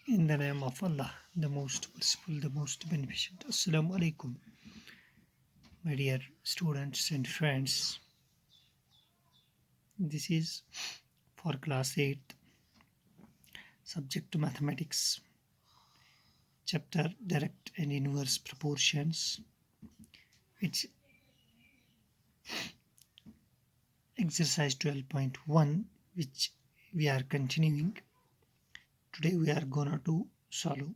In the name of Allah, the most merciful, the most beneficent. Assalamu alaikum, my dear students and friends. This is for class 8, subject mathematics, chapter direct and inverse proportions. It's exercise 12.1, which we are continuing. Today we are gonna to solve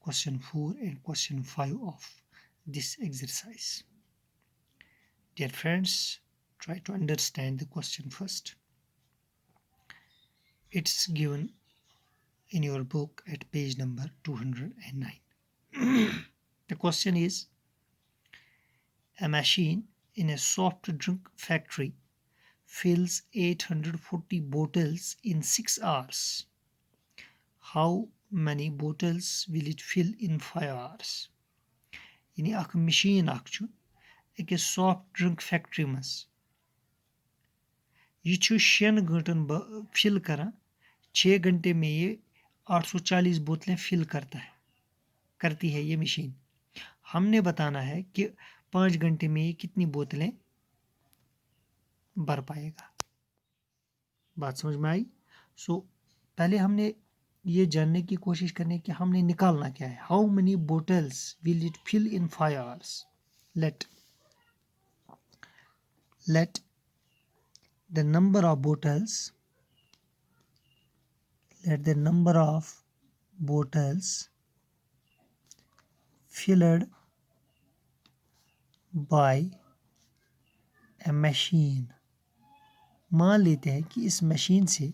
question 4 and question 5 of this exercise. Dear friends, try to understand the question first. It's given in your book at page number 209. The question is, a machine in a soft drink factory fills 840 bottles in 6 hours. How many bottles will it fill in 5 hours? Yani akh machine akh एक soft drink factory मज यह 6 घंटन fill करा 6 घंटे में ये 840 बोतलें fill करती है ये मशीन। हमने बताना है कि 5 घंटे में ये कितनी बोतलें भर पाएगा। बात समझ में आई? पहले हमने ये जानने की कोशिश करने कि हमने निकालना क्या है। How many bottles will it fill in 5 hours? let the number of bottles filled by a machine, मान लेते हैं कि इस मशीन से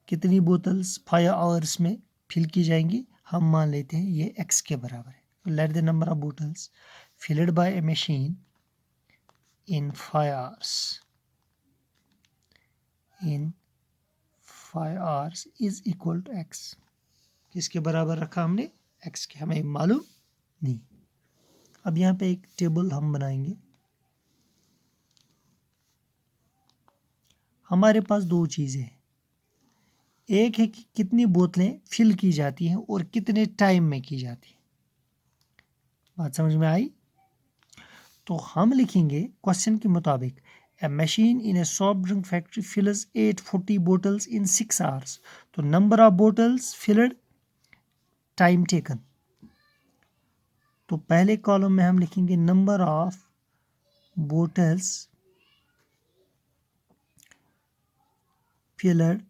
कितनी बोतल्स 5 आवर्स में फिल की जाएंगी। हम मान लेते हैं ये x के बराबर है। Let the number of bottles field by a machine in 5 hours is equal to x। किसके बराबर रखा हमने? x के। हमें मालूम नहीं। अब यहाँ पे एक टेबल हम बनाएंगे। हमारे पास दो चीज़ें हैं। एक है कि कितनी बोतलें फिल की जाती हैं और कितने टाइम में की जाती हैं। बात समझ में आई? तो हम लिखेंगे क्वेश्चन के मुताबिक, a machine in a soft drink factory fills 840 bottles in 6 hours. तो number of bottles filled, time taken. तो पहले कॉलम में हम लिखेंगे number of bottles filled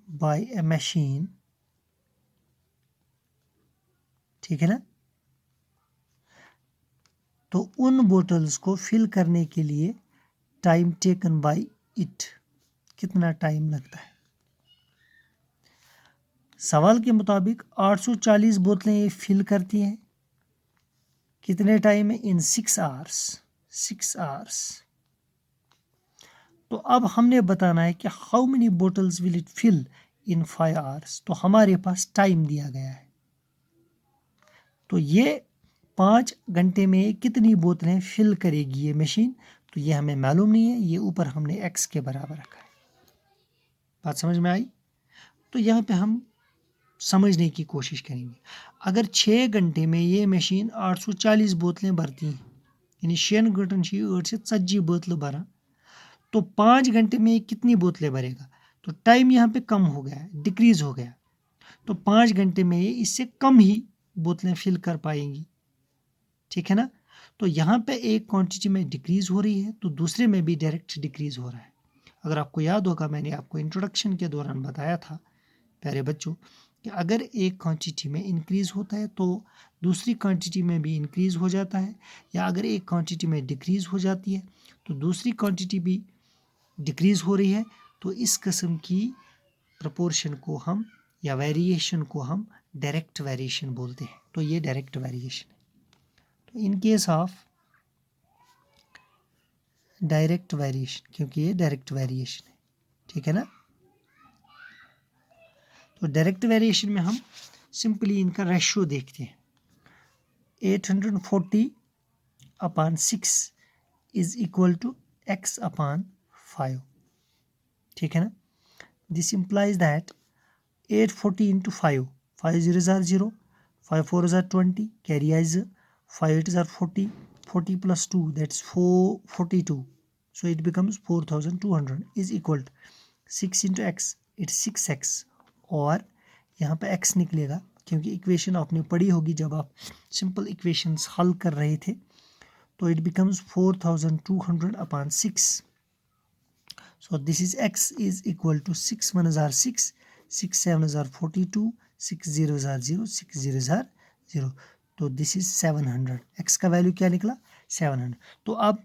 by a machine. ठीक है ना? तो उन बोतल्स को फिल करने के लिए टाइम टेकन बाय इट, कितना टाइम लगता है। सवाल के मुताबिक 840 बोतलें ये फिल करती हैं, कितने टाइम में? In 6 hours. तो अब हमने बताना है कि how many bottles will it fill in 5 hours. तो हमारे पास टाइम दिया गया है। तो ये 5 घंटे में कितनी बोतलें फिल करेगी ये मशीन, तो ये हमें मालूम नहीं है। ये ऊपर हमने x के बराबर रखा है। बात समझ में आई? तो यहाँ पे हम समझने की कोशिश करेंगे। अगर 6 घंटे में ये मशीन 840 बोतलें भरती हैं, यानी 6 घंटन 8 से 40 बोतलें भरा, तो 5 घंटे में कितनी बोतलें भरेगा? तो टाइम यहाँ पे कम हो गया है, डिक्रीज हो गया। तो 5 घंटे में ये इससे कम ही बोतलें फिल कर पाएंगी। ठीक है ना? तो यहाँ पे एक क्वांटिटी में डिक्रीज हो रही है, तो दूसरे में भी डायरेक्ट डिक्रीज हो रहा है। अगर आपको याद होगा, मैंने आपको इंट्रोडक्शन के दौरान बताया था प्यारे बच्चों कि अगर एक क्वांटिटी में इंक्रीज होता है तो दूसरी क्वांटिटी में भी इंक्रीज हो जाता है, या अगर एक क्वांटिटी में डिक्रीज हो जाती है तो दूसरी क्वांटिटी भी डिक्रीज हो रही है। तो इस किस्म की प्रपोर्शन को हम, या वेरिएशन को हम डायरेक्ट वेरिएशन बोलते हैं। तो ये डायरेक्ट वेरिएशन है। तो in case of direct variation, क्योंकि ये डायरेक्ट वेरिएशन है, ठीक है ना? तो डायरेक्ट वेरिएशन में हम सिंपली इनका रेशियो देखते हैं। 840 upon 6 is equal to x upon 5। ठीक है ना? This implies that 840 into 5. 5 zeros are 0. 5 fours are 20. Carry is 5 eights are 40. 40 plus 2, that's 442. So it becomes 4200 is equal to 6 into x. It's 6x. और यहाँ पे x निकलेगा क्योंकि equation आपने पढ़ी होगी जब आप सिंपल इक्वेशंस हल कर रहे थे. तो it becomes 4200 upon 6. So this is x is equal to 6 1s are 6, 6 7s are 42, 6 zeros are 0, 6 zeros are 0. तो this is 700. x का वैल्यू क्या निकला 700. तो अब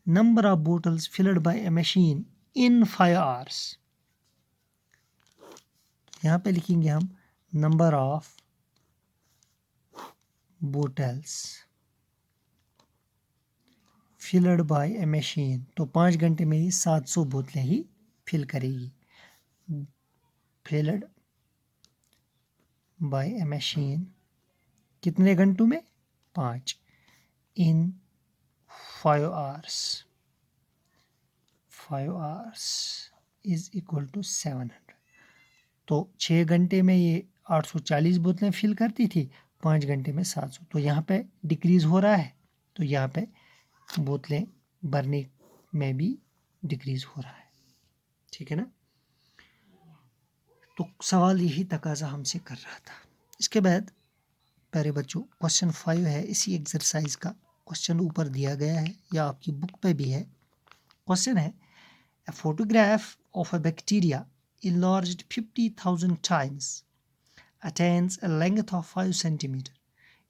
number of bottles filled by a machine in 5 hours. यहाँ पे लिखेंगे हम number of bottles filled by a machine. तो 5 घंटे में ही 700 बोतलें ही फिल करेगी. filled by a machine कितने घंटों में 5 in 5 hours. 5 hours is equal to 700. तो 6 घंटे में ये 840 बोतलें फिल करती थी, 5 घंटे में 700. तो यहाँ पे डिक्रीज हो रहा है, तो यहाँ पे बोतलें भरने में भी डिक्रीज हो रहा है. ठीक है ना. तो सवाल यही तकाजा हमसे कर रहा था. इसके बाद प्यारे बच्चों क्वेश्चन 5 है. इसी एक्सरसाइज का क्वेश्चन ऊपर दिया गया है या आपकी बुक पे भी है. क्वेश्चन है a photograph of a bacteria enlarged 50,000 times attains a length of 5 centimeter.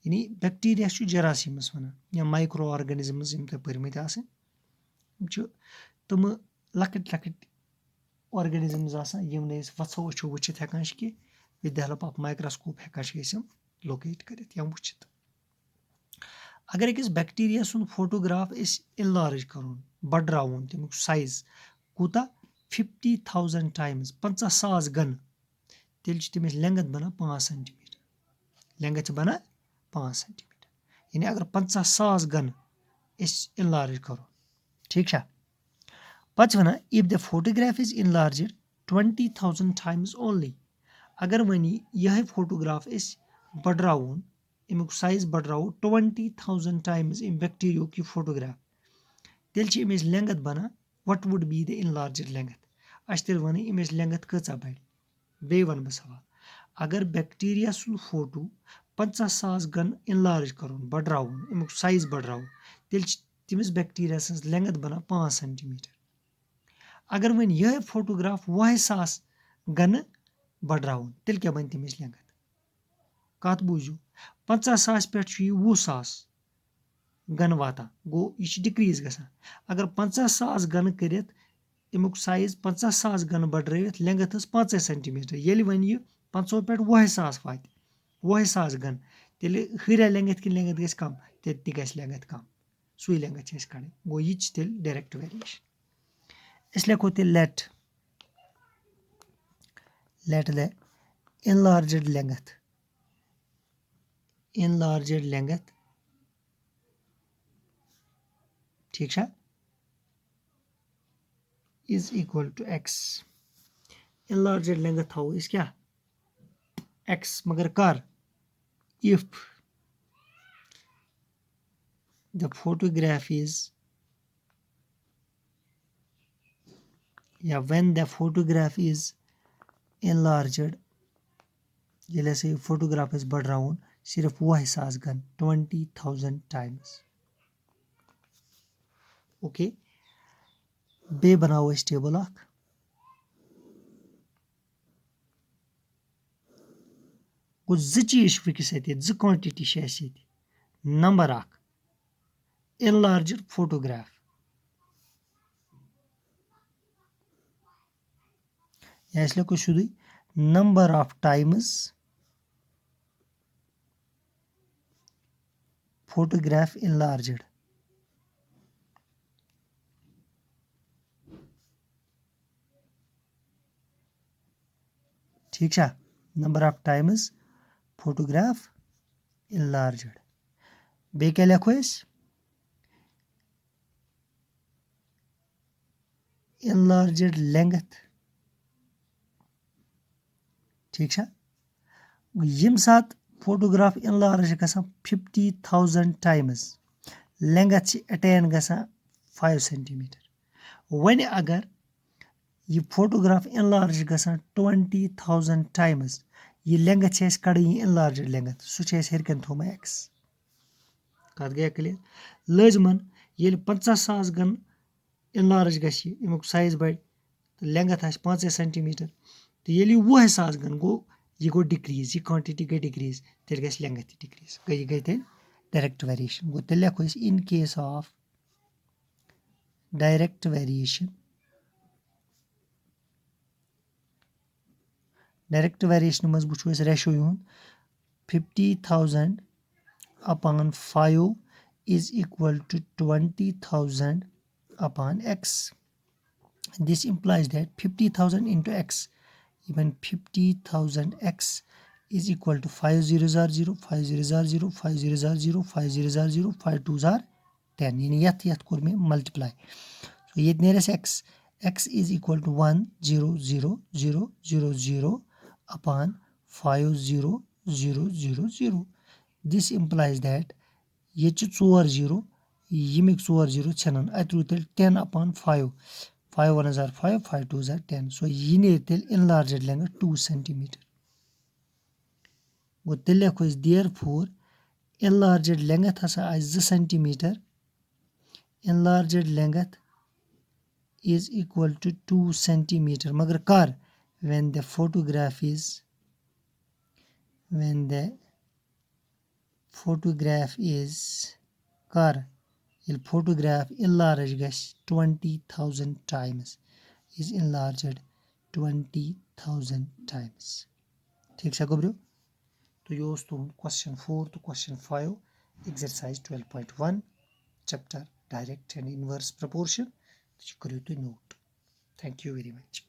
यानी बैक्टीरिया छु जरासीमस वनान या माइक्रो ऑर्गेनिजम्स यम ते परमित आसन छु तम लकट लकट ऑर्गेनिजम्स आसन यम ने वछो छु वचित हेकान कि with the help of microscope हेकान छ लोकेट करित या वचित. अगर एक बैक्टीरिया सुन फोटोग्राफ इस इनलार्ज करुन बढ़राउन तमुक साइज कूता 50,000 टाइम्स 50,000 गन तेल तमिस लेंगथ बना 5 सेंटीमीटर. लेंगथ बना 5 सेंटीमीटर. यानी अगर 50,000 गन इस इनलार्ज करो. ठीक है. पच वना if the photograph is enlarged 20,000 times only. अगर वनी यह फोटोग्राफ इस बढ़राउन अमुक साइज बढ़राओ 20,000 टाइम्स इन बैक्टीरियो की फोटोग्राफ तेल अमिस लेंगथ बना what would be the enlarged length. अस तेल वन अमिस लेंगथ कचा बढ़. बे वन बह सवाल अगर बैक्टीरिया सुन फोटो 50,000 गन इनलार्ज करुन बढ़राउन अमुक साइज बढ़राओ तेल तमिस बैक्टीरिया सन्स लेंगथ बना 5 सेंटीमीटर. अगर वन यह फोटोग्राफ 1,000 गन बढ़राउन तेल क्या बन तमिस लेंगथ. कत बूझू 50,000 पे 20,000 गन वाता गो यह डिक्रीज गसान. अगर 50,000 गन करित अमुक साइज 50,000 गन बढ़रावित लेंगथ 5 सेंटीमीटर. ये वन यह 500 पे 1,000 वात 1,000 गन तेल हरिया लेंगथ कि लेंगथ गस कम ते गस लेंगथ कम. सुई लेंगथ कड़े गो यह तेल डायरेक्ट वेरिएशन. इस लिखो तेल लेट द इनलार्ज्ड लेंगथ ठीक है is equal to x. Enlarged length थाओ इस क्या x मगर कर इफ द फोटोग्राफ इज या when the photograph is enlarged ये से फोटोग्राफ इज बढ़राउन सिर्फ 1,000 गन 20,000 टाइम्स. ओके बे बनाओ इस टेबल अख कुछ ज चीज फिक्स है ज क्वांटिटी है नंबर अख इनलार्ज्ड फोटोग्राफ या इसलिए कुछ शुद्ध number of times photograph enlarged. ठीक है number of times photograph enlarged. बे क्या लिखो इस इनलार्ज्ड लेंगथ. ठीक छा यम सात फोटोग्राफ इनलार्ज गसान 50,000 टाइम्स लेंथ अटेन गसान 5 सेंटीमीटर वन अगर ये फोटोग्राफ इनलार्ज गसान 20,000 टाइम्स ये लेंथ कड़ इनलार्ज लेंथ सह हरकन थोम एक्स कत गया क्लियर लाजमन ये 50,000 गन इनलार्ज गमुक साइज बढ़ तो लेंथ आ 5 सेंटीमीटर तो ये 10,000 गन गो ये गो डिक्रीज ये क्वांटिटी गई डिक्रीज तेल गई लेंथ डिक्रीज गई तेल डायरेक्ट वेरिएशन गो तेल लिखो in case of direct variation मज वो रेशो यून 50,000 upon 5 is equal to 20,000 upon x. This implies that 50,000 into x, even 50,000 x is equal to 5 zeros are 0, 5 zeros are 0, 5 zeros are 0, 5 zeros are 0, 5 twos are 10. Yani yath kur mein multiply. So yet nearest x. X is equal to 1 0 0 0 0 0 upon 5 0 0 0 0. This implies that ये 4 0 यमिक 4 0 छनन अत रू 10 upon 5 5 1s are 5 5 2s are 10 so ये ने तेल enlarged लेंगे 2 centimeter वो तेल लिखो इस therefore enlarged length हसा आज 2 centimeter enlarged length is equal to 2 centimeter मगर कर when the photograph is कर il photograph enlarged गश 20,000 times is enlarged 20,000 times ठीक छा गोब्रियो तो ये क्वेश्चन 4 तो question 5 exercise 12.1 chapter direct and inverse proportion तो करियो तो note thank you very much